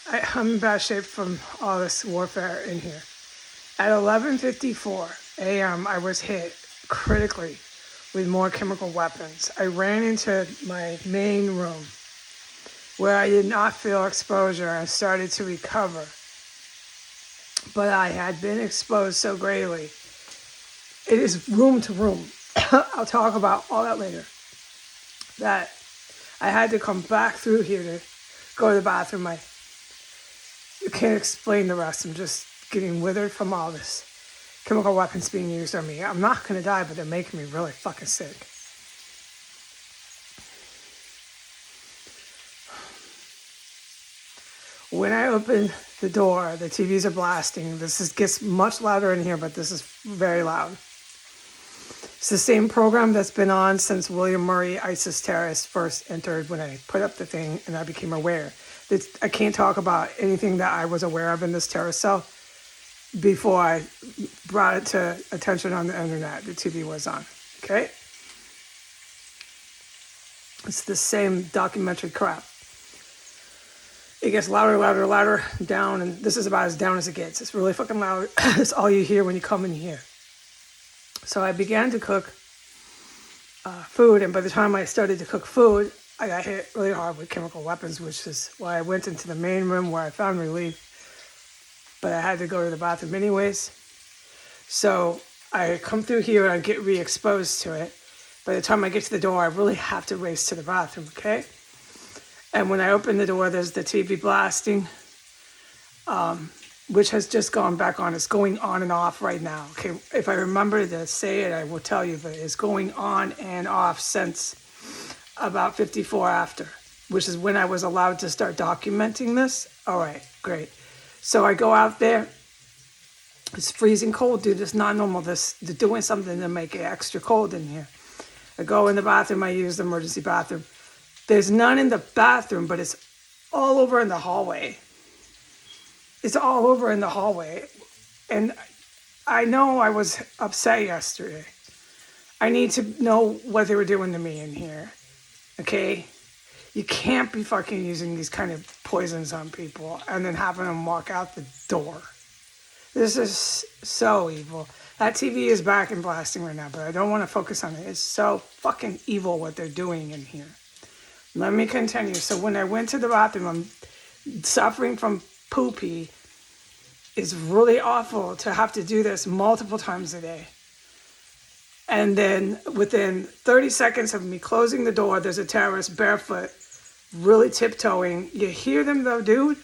I'm in bad shape from all this warfare in here. At 11:54 a.m., I was hit critically with more chemical weapons. I ran into my main room where I did not feel exposure and started to recover. But I had been exposed so greatly. It is room to room. I'll talk about all that later. That I had to come back through here to go to the bathroom. You can't explain the rest. I'm just getting withered from all this chemical weapons being used on me. I'm not going to die, but they're making me really fucking sick. When I open the door, the TVs are blasting. Gets much louder in here, but this is very loud. It's the same program that's been on since William Murray, ISIS terrorist, first entered when I put up the thing and I became aware. I can't talk about anything that I was aware of in this terrorist cell before I brought it to attention on the internet. The TV was on, okay? It's the same documentary crap. It gets louder, louder, louder, down, and this is about as down as it gets. It's really fucking loud. It's all you hear when you come in here. So I began to cook food, and by the time I started to cook food, I got hit really hard with chemical weapons, which is why I went into the main room where I found relief, but I had to go to the bathroom anyways. So I come through here and I get re-exposed to it. By the time I get to the door, I really have to race to the bathroom, okay? And when I open the door, there's the TV blasting, which has just gone back on. It's going on and off right now. Okay, if I remember to say it, I will tell you, but it's going on and off since about 54 after, which is when I was allowed to start documenting this. All right, great. So I go out there. It's freezing cold, dude. It's not normal. They're doing something to make it extra cold in here. I go in the bathroom. I use the emergency bathroom. There's none in the bathroom, but it's all over in the hallway. It's all over in the hallway. And I know I was upset yesterday. I need to know what they were doing to me in here. Okay? You can't be fucking using these kind of poisons on people and then having them walk out the door. This is so evil. That TV is back and blasting right now, but I don't want to focus on it. It's so fucking evil what they're doing in here. Let me continue. So when I went to the bathroom, I'm suffering from poopy. It's really awful to have to do this multiple times a day. And then within 30 seconds of me closing the door, there's a terrorist barefoot, really tiptoeing. You hear them though, dude?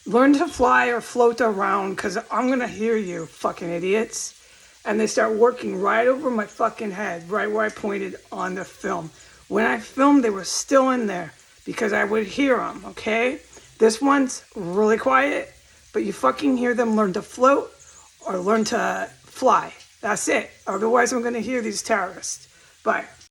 Learn to fly or float around, because I'm going to hear you, fucking idiots. And they start working right over my fucking head, right where I pointed on the film. When I filmed, they were still in there because I would hear them, okay? This one's really quiet, but you fucking hear them learn to float or learn to fly. That's it. Otherwise, I'm going to hear these terrorists. Bye.